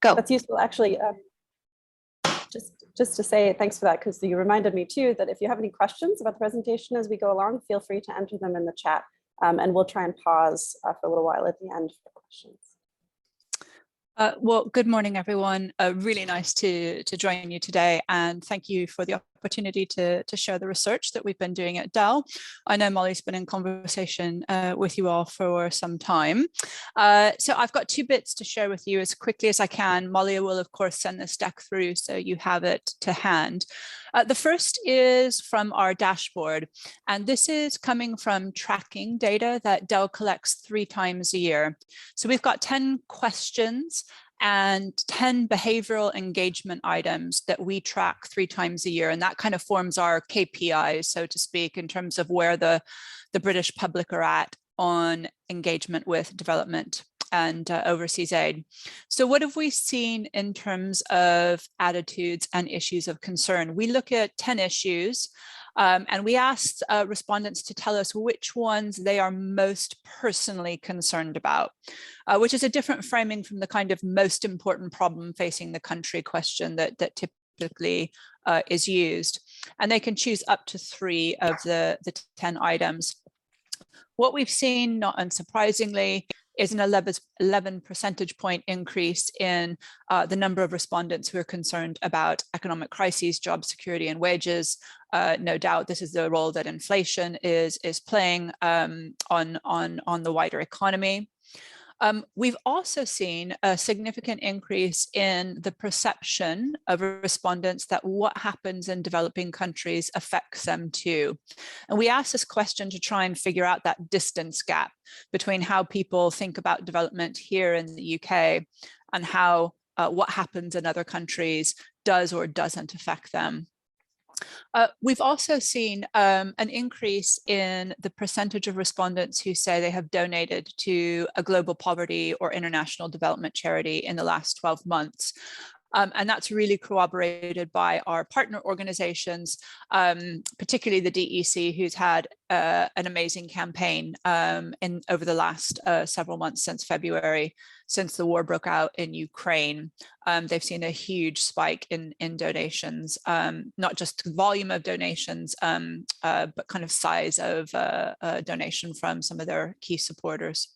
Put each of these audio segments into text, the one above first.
Go. That's useful, actually. Just to say thanks for that, because you reminded me too that if you have any questions about the presentation as we go along, feel free to enter them in the chat, and we'll try and pause for a little while at the end for questions. Well, good morning, everyone. Really nice to join you today, and thank you for the opportunity to share the research that we've been doing at Dell. I know Molly's been in conversation with you all for some time. So I've got 2 bits to share with you as quickly as I can. Molly will, of course, send this deck through so you have it to hand. The first is from our dashboard, and this is coming from tracking data that Dell collects 3 times a year. So we've got 10 questions and 10 behavioral engagement items that we track 3 times a year. And that kind of forms our KPIs, so to speak, in terms of where the British public are at on engagement with development and overseas aid. So what have we seen in terms of attitudes and issues of concern? We look at 10 issues, and we asked respondents to tell us which ones they are most personally concerned about, which is a different framing from the kind of most important problem facing the country question that typically is used. And they can choose up to 3 of the 10 items. What we've seen, not unsurprisingly, is an 11 percentage point increase in the number of respondents who are concerned about economic crises, job security, and wages. No doubt, this is the role that inflation is playing on the wider economy. We've also seen a significant increase in the perception of respondents that what happens in developing countries affects them too. And we asked this question to try and figure out that distance gap between how people think about development here in the UK and how what happens in other countries does or doesn't affect them. We've also seen an increase in the percentage of respondents who say they have donated to a global poverty or international development charity in the last 12 months. And that's really corroborated by our partner organizations, particularly the DEC, who's had an amazing campaign over the last several months since February, since the war broke out in Ukraine. They've seen a huge spike in donations, not just volume of donations, but kind of size of donation from some of their key supporters.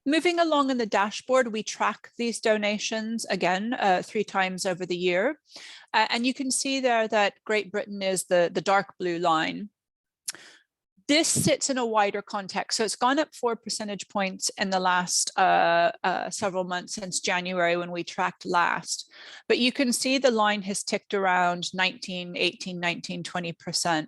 Moving along in the dashboard, we track these donations again 3 times over the year. And you can see there that Great Britain is the dark blue line. This sits in a wider context. So it's gone up 4 percentage points in the last several months since January when we tracked last. But you can see the line has ticked around 19, 18, 19, 20%.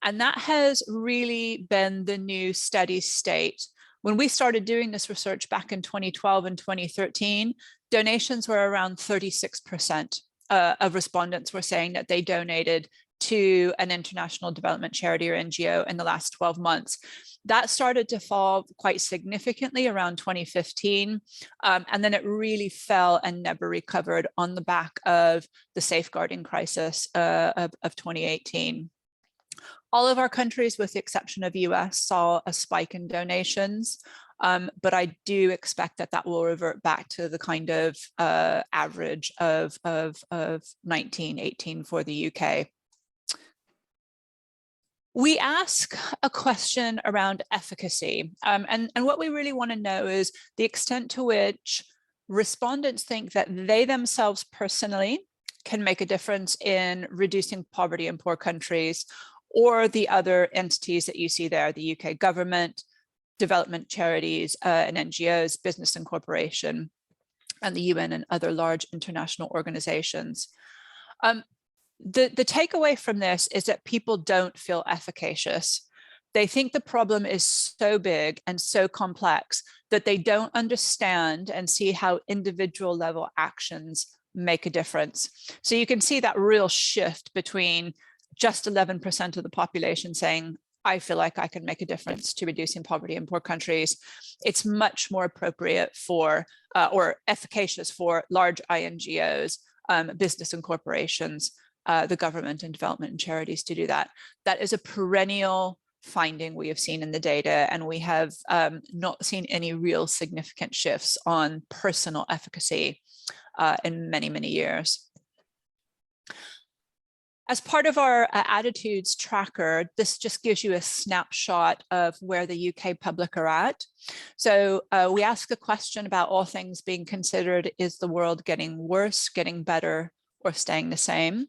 And that has really been the new steady state. When we started doing this research back in 2012 and 2013, donations were around 36% of respondents were saying that they donated to an international development charity or NGO in the last 12 months. That started to fall quite significantly around 2015, and then it really fell and never recovered on the back of the safeguarding crisis of 2018. All of our countries, with the exception of US, saw a spike in donations, but I do expect that will revert back to the kind of average of 19, 18 for the UK. We ask a question around efficacy, and what we really want to know is the extent to which respondents think that they themselves personally can make a difference in reducing poverty in poor countries, or the other entities that you see there, the UK government, development charities and NGOs, business and corporation, and the UN and other large international organizations. The takeaway from this is that people don't feel efficacious. They think the problem is so big and so complex that they don't understand and see how individual level actions make a difference. So you can see that real shift between just 11% of the population saying, I feel like I can make a difference to reducing poverty in poor countries. It's much more appropriate for, or efficacious for large INGOs, business and corporations, the government and development and charities to do that. That is a perennial finding we have seen in the data, and we have not seen any real significant shifts on personal efficacy in many, many years. As part of our attitudes tracker, this just gives you a snapshot of where the UK public are at. So we ask a question about all things being considered: is the world getting worse, getting better, or staying the same?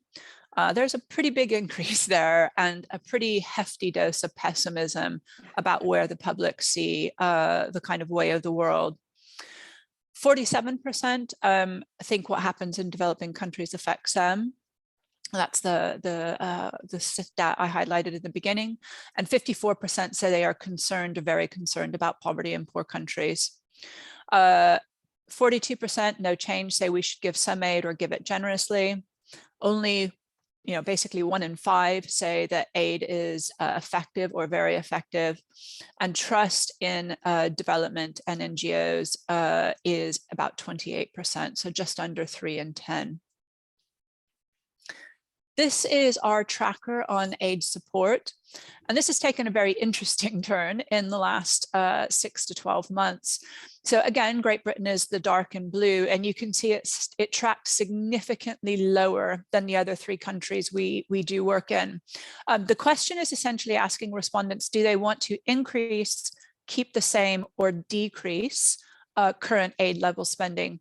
There's a pretty big increase there, and a pretty hefty dose of pessimism about where the public see the kind of way of the world. 47% think what happens in developing countries affects them. That's the stat I highlighted in the beginning. And 54% say they are concerned or very concerned about poverty in poor countries. 42%, no change, say we should give some aid or give it generously. Only, basically 1 in 5 say that aid is effective or very effective. And trust in development and NGOs is about 28%, so just under 3 in 10. This is our tracker on aid support, and this has taken a very interesting turn in the last 6 to 12 months. So again, Great Britain is the dark and blue, and you can see it tracked significantly lower than the other 3 countries we do work in. The question is essentially asking respondents, do they want to increase, keep the same, or decrease current aid level spending?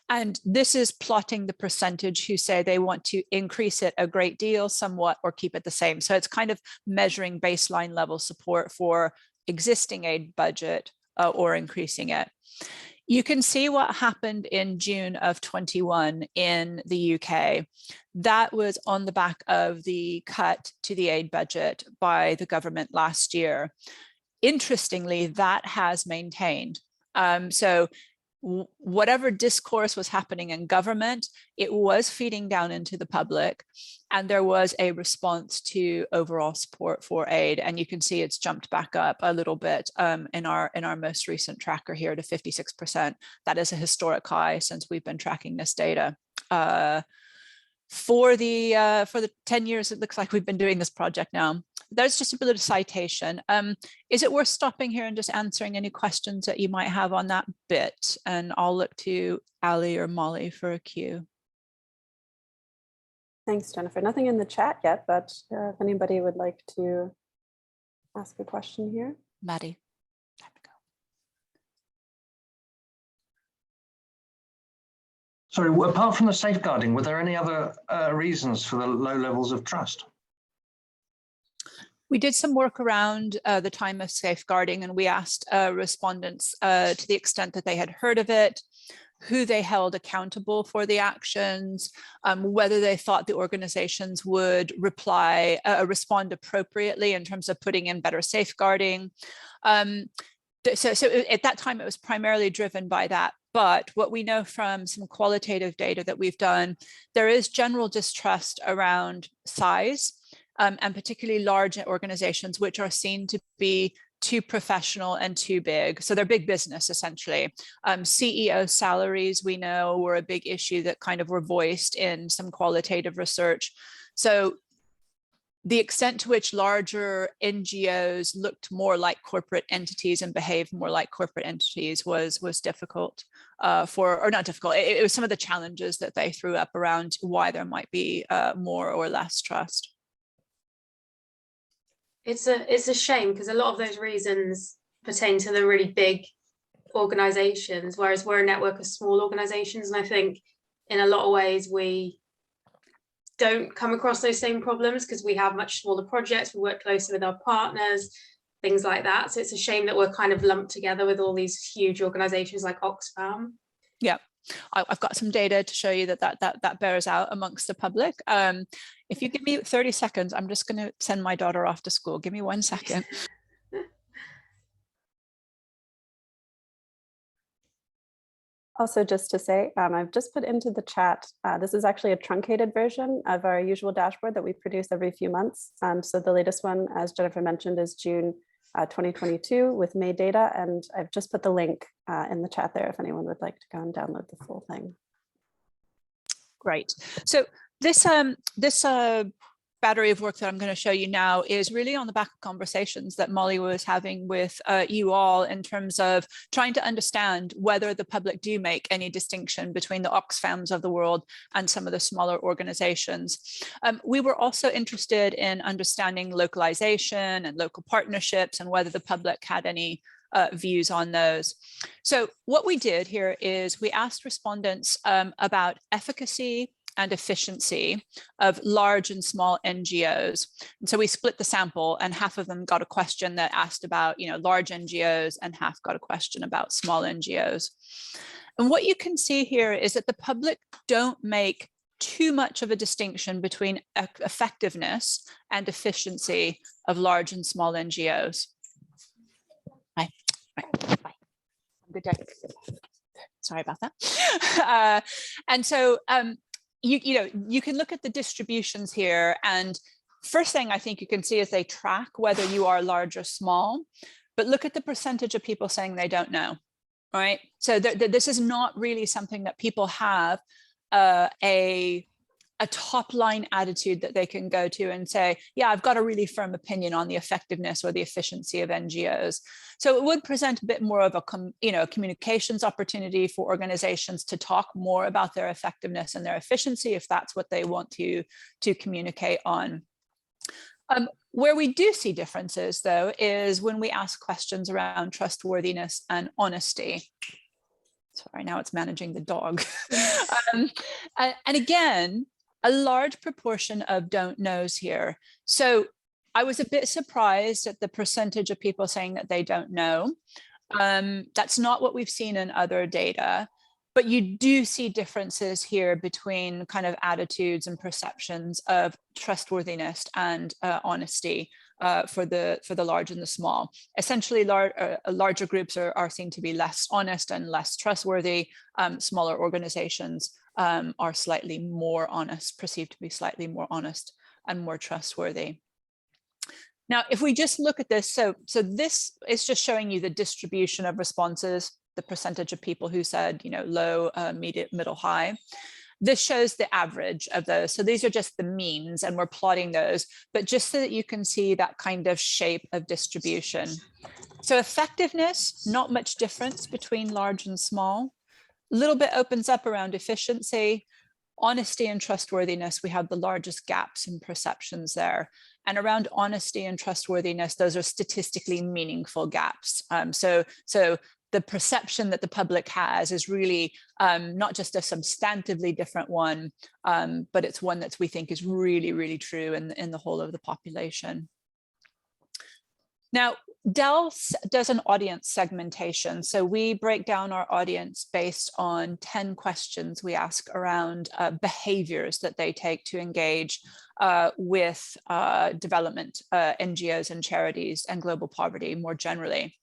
And this is plotting the percentage who say they want to increase it a great deal, somewhat, or keep it the same. So it's kind of measuring baseline level support for existing aid budget or increasing it. You can see what happened in June of 21 in the UK. That was on the back of the cut to the aid budget by the government last year. Interestingly, that has maintained. So whatever discourse was happening in government, it was feeding down into the public, and there was a response to overall support for aid. And you can see it's jumped back up a little bit in our most recent tracker here to 56%. That is a historic high since we've been tracking this data. For the 10 years it looks like we've been doing this project now. There's just a bit of citation. Is it worth stopping here and just answering any questions that you might have on that bit? And I'll look to Ali or Molly for a cue. Thanks, Jennifer. Nothing in the chat yet, but if anybody would like to ask a question here. Maddie, time to go. Sorry, apart from the safeguarding, were there any other reasons for the low levels of trust? We did some work around the time of safeguarding, and we asked respondents to the extent that they had heard of it, who they held accountable for the actions, whether they thought the organizations would respond appropriately in terms of putting in better safeguarding. So at that time, it was primarily driven by that. But what we know from some qualitative data that we've done, there is general distrust around size, and particularly large organizations, which are seen to be too professional and too big. So they're big business, essentially. CEO salaries, we know, were a big issue that kind of were voiced in some qualitative research. So the extent to which larger NGOs looked more like corporate entities and behaved more like corporate entities was difficult or not difficult. It was some of the challenges that they threw up around why there might be more or less trust. It's a shame because a lot of those reasons pertain to the really big organizations, whereas we're a network of small organizations. And I think in a lot of ways we don't come across those same problems because we have much smaller projects, we work closely with our partners, things like that. So it's a shame that we're kind of lumped together with all these huge organizations like Oxfam. Yeah. I've got some data to show you that bears out amongst the public. If you give me 30 seconds, I'm just going to send my daughter off to school. Give me 1 second. Also, just to say, I've just put into the chat, this is actually a truncated version of our usual dashboard that we produce every few months. So the latest one, as Jennifer mentioned, is June 2022 with May data, and I've just put the link in the chat there if anyone would like to go and download the full thing. Great. So this battery of work that I'm going to show you now is really on the back of conversations that Molly was having with you all in terms of trying to understand whether the public do make any distinction between the Oxfams of the world and some of the smaller organizations. We were also interested in understanding localization and local partnerships and whether the public had any views on those. So what we did here is we asked respondents about efficacy and efficiency of large and small NGOs. And so we split the sample, and half of them got a question that asked about, large NGOs, and half got a question about small NGOs. And what you can see here is that the public don't make too much of a distinction between effectiveness and efficiency of large and small NGOs. Bye. Bye. Good day. Sorry about that. And so, you can look at the distributions here, and first thing I think you can see is they track whether you are large or small, but look at the percentage of people saying they don't know, right? So this is not really something that people have a top line attitude that they can go to and say, yeah, I've got a really firm opinion on the effectiveness or the efficiency of NGOs. So it would present a bit more of a communications opportunity for organizations to talk more about their effectiveness and their efficiency if that's what they want to communicate on. Where we do see differences, though, is when we ask questions around trustworthiness and honesty. Sorry, now it's managing the dog. And again, a large proportion of don't knows here. So I was a bit surprised at the percentage of people saying that they don't know. That's not what we've seen in other data, but you do see differences here between kind of attitudes and perceptions of trustworthiness and honesty for the large and the small. Essentially, larger groups are seen to be less honest and less trustworthy. Smaller organizations are slightly more honest, perceived to be slightly more honest and more trustworthy. Now, if we just look at this, so this is just showing you the distribution of responses, the percentage of people who said, low, medium, middle, high. This shows the average of those. So these are just the means, and we're plotting those, but just so that you can see that kind of shape of distribution. So effectiveness, not much difference between large and small. A little bit opens up around efficiency. Honesty and trustworthiness, we have the largest gaps in perceptions there. And around honesty and trustworthiness, those are statistically meaningful gaps. So the perception that the public has is really not just a substantively different one, but it's one that we think is really, really true in the whole of the population. Now, Dell does an audience segmentation. So we break down our audience based on 10 questions we ask around behaviors that they take to engage with development, NGOs and charities and global poverty more generally.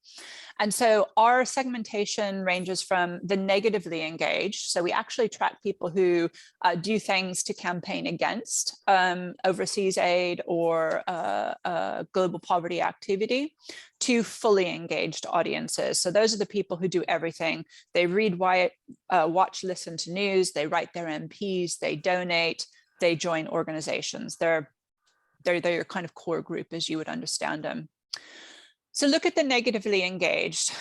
And so our segmentation ranges from the negatively engaged. So we actually track people who do things to campaign against overseas aid or global poverty activity, to fully engaged audiences. So those are the people who do everything. They read, watch, listen to news, they write their MPs, they donate, they join organizations. They're your kind of core group as you would understand them. So look at the negatively engaged.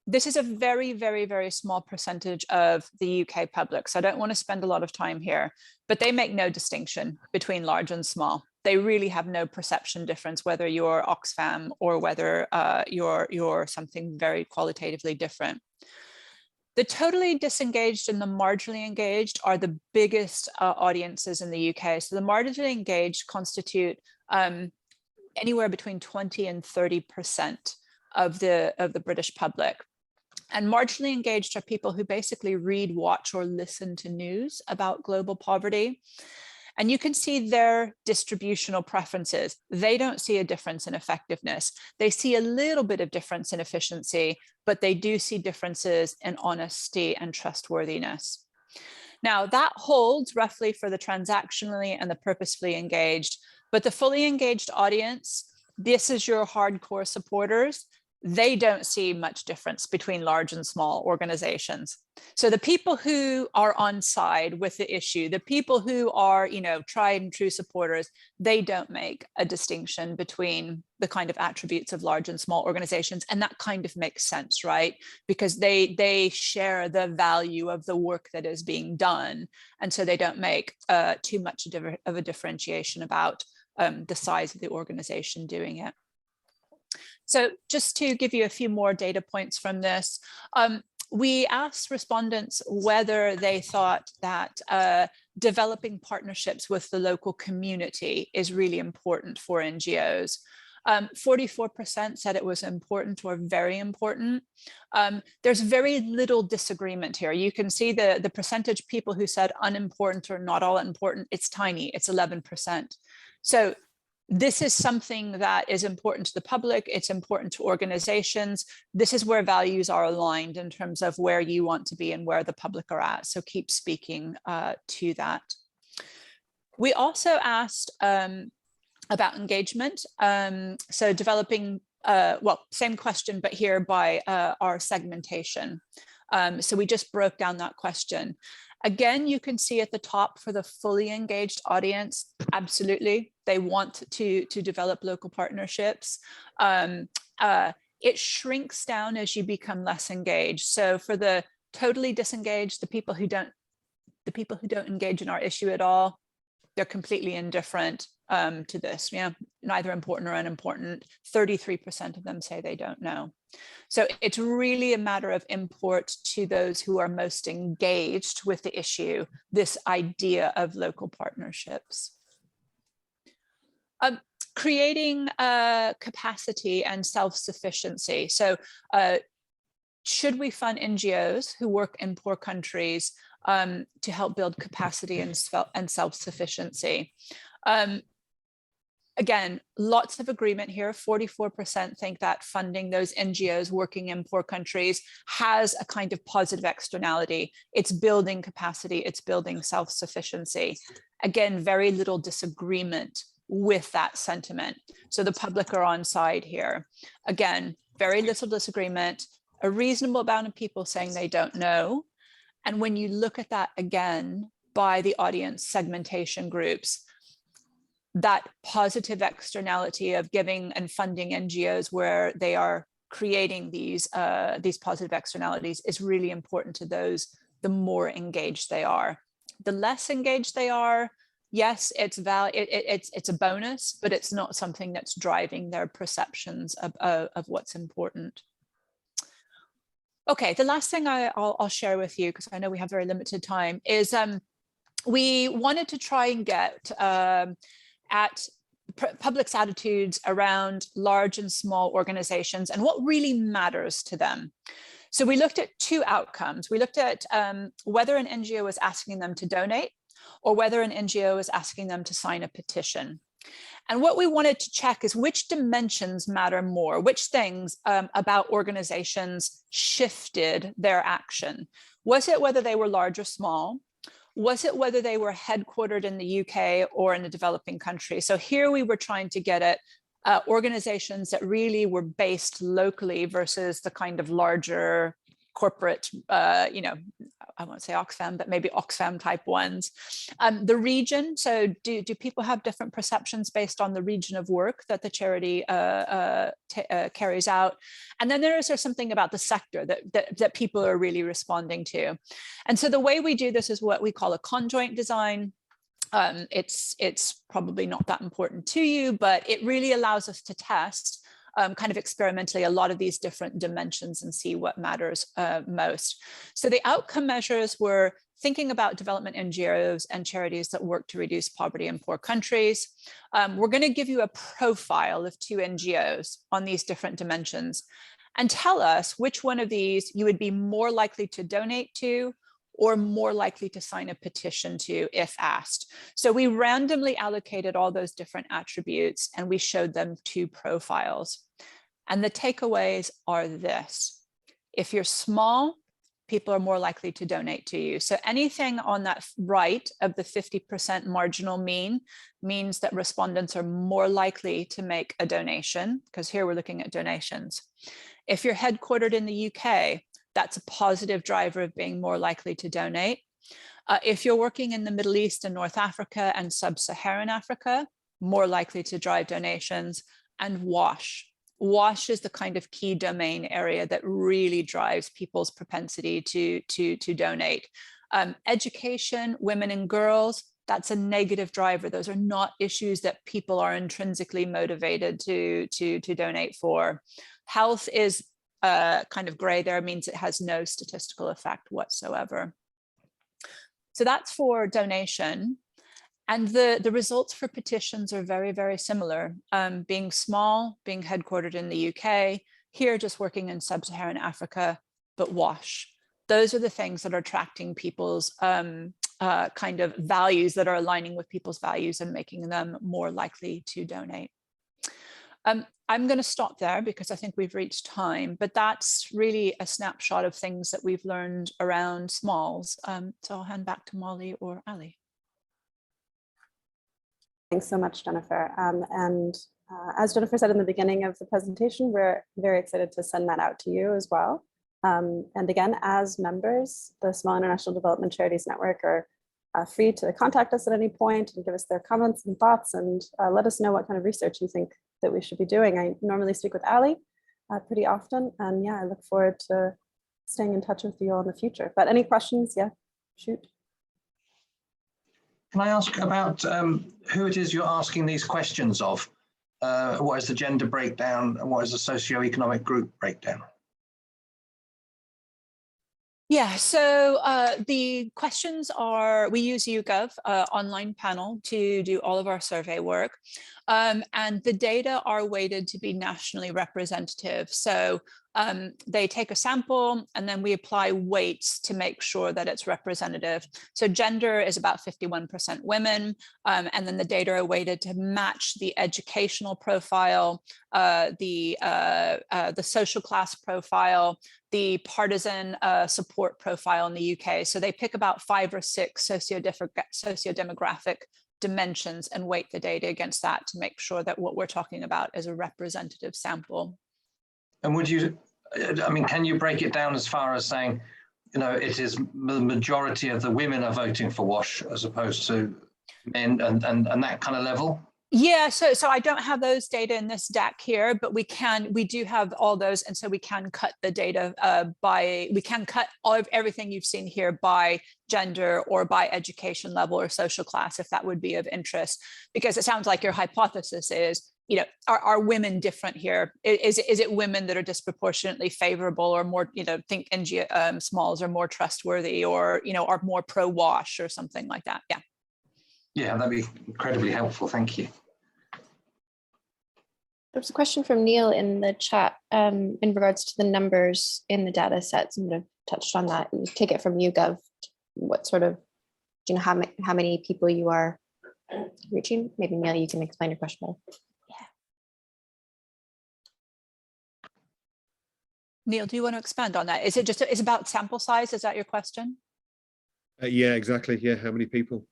This is a very, very, very small percentage of the UK public. So I don't want to spend a lot of time here, but they make no distinction between large and small. They really have no perception difference, whether you're Oxfam or whether you're something very qualitatively different. The totally disengaged and the marginally engaged are the biggest audiences in the UK. So the marginally engaged constitute anywhere between 20 and 30% of the British public. And marginally engaged are people who basically read, watch, or listen to news about global poverty. And you can see their distributional preferences. They don't see a difference in effectiveness. They see a little bit of difference in efficiency, but they do see differences in honesty and trustworthiness. Now, that holds roughly for the transactionally and the purposefully engaged, but the fully engaged audience, this is your hardcore supporters. they don't see much difference between large and small organizations. So the people who are on side with the issue, the people who are, you know, tried and true supporters, they don't make a distinction between the kind of attributes of large and small organizations. And that kind of makes sense, right? Because they share the value of the work that is being done. And so they don't make too much of a differentiation about the size of the organization doing it. So just to give you a few more data points from this, we asked respondents whether they thought that developing partnerships with the local community is really important for NGOs. 44% said it was important or very important. There's very little disagreement here. You can see the percentage of people who said unimportant or not all important, it's tiny, it's 11%. So this is something that is important to the public, it's important to organizations. This is where values are aligned in terms of where you want to be and where the public are at. So keep speaking to that. We also asked about engagement. So developing, well, same question, but here by our segmentation. So we just broke down that question. Again, you can see at the top for the fully engaged audience, absolutely, they want to develop local partnerships. It shrinks down as you become less engaged. So for the totally disengaged, the people who don't engage in our issue at all, they're completely indifferent to this. Yeah, neither important or unimportant. 33% of them say they don't know. So it's really a matter of import to those who are most engaged with the issue, this idea of local partnerships. Creating capacity and self-sufficiency. So should we fund NGOs who work in poor countries to help build capacity and self-sufficiency? Again, lots of agreement here. 44% think that funding those NGOs working in poor countries has a kind of positive externality. It's building capacity, it's building self-sufficiency. Again, very little disagreement with that sentiment. So the public are on side here. Again, very little disagreement, a reasonable amount of people saying they don't know. And when you look at that again by the audience segmentation groups, that positive externality of giving and funding NGOs where they are creating these positive externalities is really important to those, the more engaged they are. The less engaged they are, yes, it's a bonus, but it's not something that's driving their perceptions of what's important. Okay, the last thing I'll share with you, because I know we have very limited time, is we wanted to try and get at public's attitudes around large and small organizations and what really matters to them. So we looked at two outcomes. We looked at whether an NGO was asking them to donate or whether an NGO was asking them to sign a petition. And what we wanted to check is which dimensions matter more, which things about organizations shifted their action. Was it whether they were large or small? Was it whether they were headquartered in the UK or in a developing country? So here we were trying to get at organizations that really were based locally versus the kind of larger corporate, you know, I won't say Oxfam, but maybe Oxfam type ones. The region, so do people have different perceptions based on the region of work that the charity carries out? And then there is something about the sector that people are really responding to. And so the way we do this is what we call a conjoint design. It's probably not that important to you, but it really allows us to test kind of experimentally a lot of these different dimensions and see what matters most. So the outcome measures were thinking about development NGOs and charities that work to reduce poverty in poor countries. We're going to give you a profile of 2 NGOs on these different dimensions and tell us which one of these you would be more likely to donate to or more likely to sign a petition to if asked. So we randomly allocated all those different attributes and we showed them 2 profiles. And the takeaways are this: if you're small, people are more likely to donate to you. So anything on that right of the 50% marginal mean means that respondents are more likely to make a donation, because here we're looking at donations. If you're headquartered in the UK, that's a positive driver of being more likely to donate. If you're working in the Middle East and North Africa and Sub-Saharan Africa, more likely to drive donations. And WASH. WASH is the kind of key domain area that really drives people's propensity to donate. Education, women and girls, that's a negative driver. Those are not issues that people are intrinsically motivated to donate for. Health is kind of gray there, means it has no statistical effect whatsoever. So that's for donation. And the results for petitions are very, very similar. Being small, being headquartered in the UK, here just working in Sub-Saharan Africa, but WASH. Those are the things that are attracting people's kind of values, that are aligning with people's values and making them more likely to donate. I'm going to stop there because I think we've reached time, but that's really a snapshot of things that we've learned around smalls. So I'll hand back to Molly or Ali. Thanks so much, Jennifer. As Jennifer said in the beginning of the presentation, we're very excited to send that out to you as well. And again, as members, the Small International Development Charities Network are free to contact us at any point and give us their comments and thoughts, and let us know what kind of research you think that we should be doing. I normally speak with Ali pretty often, and yeah, I look forward to staying in touch with you all in the future. But any questions? Yeah, shoot. Can I ask about who it is you're asking these questions of? What is the gender breakdown and what is the socioeconomic group breakdown? Yeah, so the questions are, we use YouGov online panel to do all of our survey work. And the data are weighted to be nationally representative. So they take a sample and then we apply weights to make sure that it's representative. So gender is about 51% women, and then the data are weighted to match the educational profile, the social class profile, the partisan support profile in the UK. So they pick about 5 or 6 sociodemographic dimensions and weight the data against that to make sure that what we're talking about is a representative sample. And would you, I mean, can you break it down as far as saying, you know, it is the majority of the women are voting for WASH as opposed to men and that kind of level? Yeah, so I don't have those data in this deck here, but we do have all those, and so we can cut the data we can cut all of everything you've seen here by gender or by education level or social class, if that would be of interest, because it sounds like your hypothesis is, you know, are women different here? Is it women that are disproportionately favorable or more, you know, think NGO smalls are more trustworthy or, you know, are more pro-WASH or something like that? Yeah. Yeah, that'd be incredibly helpful. Thank you. There's a question from Neil in the chat in regards to the numbers in the data sets. I'm going to touch on that. You take it from YouGov. What sort of, do you know how many people you are reaching? Maybe Neil, you can explain your question better. Yeah. Neil, do you want to expand on that? Is it just, it's about sample size? Is that your question? Yeah, exactly. Yeah, how many people?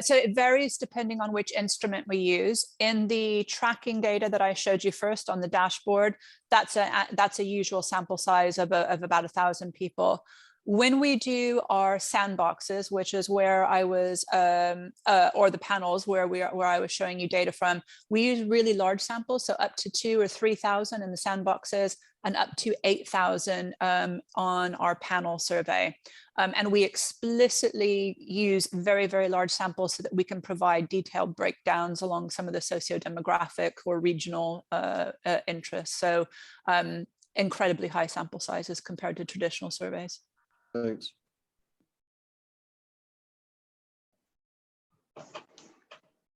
So it varies depending on which instrument we use. In the tracking data that I showed you first on the dashboard, that's a usual sample size of about 1,000 people. When we do our sandboxes, which is where I was, or the panels where I was showing you data from, we use really large samples, so up to 2,000 or 3,000 in the sandboxes and up to 8,000 on our panel survey. And we explicitly use very, very large samples so that we can provide detailed breakdowns along some of the socio-demographic or regional interests. So incredibly high sample sizes compared to traditional surveys. Thanks.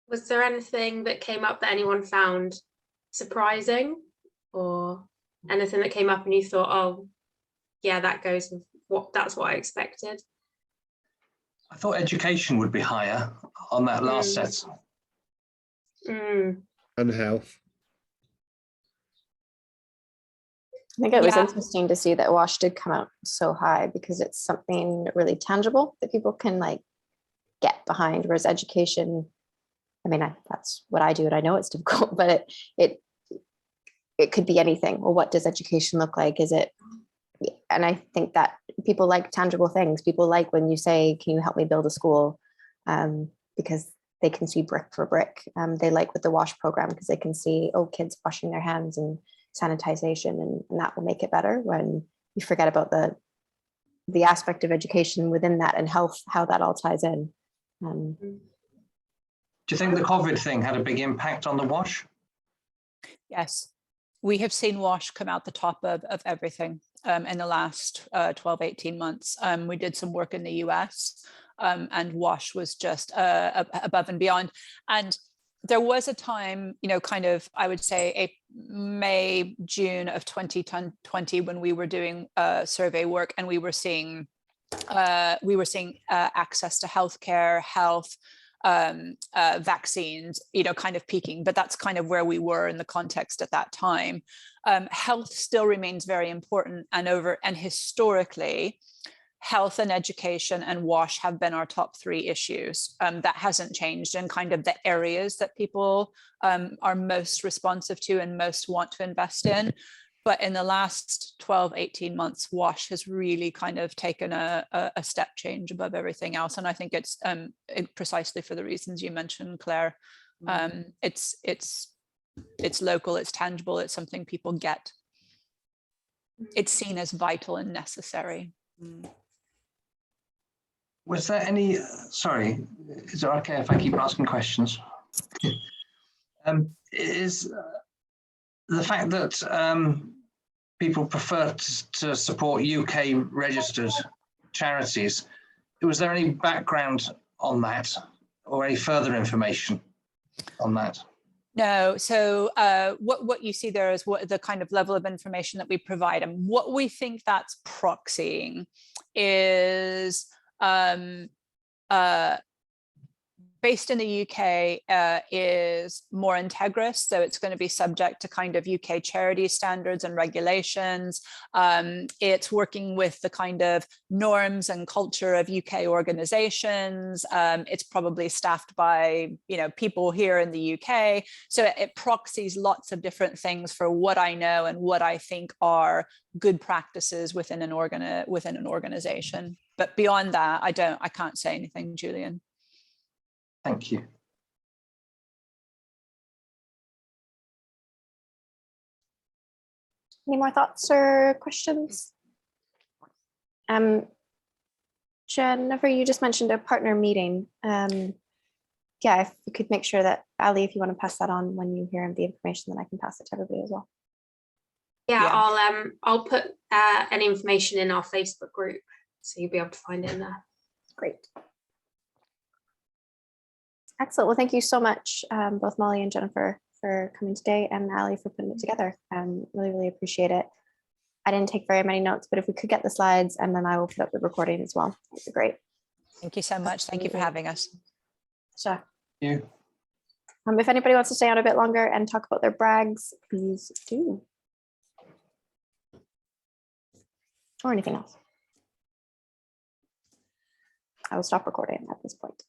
Was there anything that came up that anyone found surprising, or anything that came up and you thought, oh, yeah, that goes with that's what I expected? I thought education would be higher on that last set. And health. I think it was interesting to see that WASH did come out so high because it's something really tangible that people can like get behind, whereas education, I mean, that's what I do and I know it's difficult, but it could be anything. Well, what does education look like? Is it, and I think that people like tangible things. People like when you say, can you help me build a school? Because they can see brick for brick. They like with the WASH program because they can see, oh, kids washing their hands and sanitization, and that will make it better. When you forget about the aspect of education within that and health, how that all ties in. Do you think the COVID thing had a big impact on the WASH? Yes, we have seen WASH come out the top of everything in the last 12, 18 months. We did some work in the US and WASH was just above and beyond. And there was a time, you know, kind of, I would say May, June of 2020 when we were doing survey work and we were seeing access to healthcare, health, vaccines, you know, kind of peaking, but that's kind of where we were in the context at that time. Health still remains very important, and historically, health and education and WASH have been our top 3 issues. That hasn't changed, and kind of the areas that people are most responsive to and most want to invest in. But in the last 12, 18 months, WASH has really kind of taken a step change above everything else. And I think it's precisely for the reasons you mentioned, Claire. It's local, it's tangible, it's something people get. It's seen as vital and necessary. Was there any, sorry, is it okay if I keep asking questions? Is the fact that people prefer to support UK registered charities, was there any background on that or any further information on that? No, so what you see there is what the kind of level of information that we provide, and what we think that's proxying is based in the UK is more integrous, so it's going to be subject to kind of UK charity standards and regulations. It's working with the kind of norms and culture of UK organizations. It's probably staffed by, you know, people here in the UK. So it proxies lots of different things for what I know and what I think are good practices within an organization. But beyond that, I can't say anything, Julian. Thank you. Any more thoughts or questions? Jennifer, you just mentioned a partner meeting. Yeah, if you could make sure that, Ali, if you want to pass that on when you hear the information, then I can pass it to everybody as well. Yeah. I'll put any information in our Facebook group, so you'll be able to find it in there. Great. Excellent. Well, thank you so much, both Molly and Jennifer, for coming today, and Ali for putting it together. Really, really appreciate it. I didn't take very many notes, but if we could get the slides, and then I will put up the recording as well. That'd be great. Thank you so much. Thank you for having us. Sure. Thank you. If anybody wants to stay on a bit longer and talk about their brags, please do. Or anything else. I will stop recording at this point.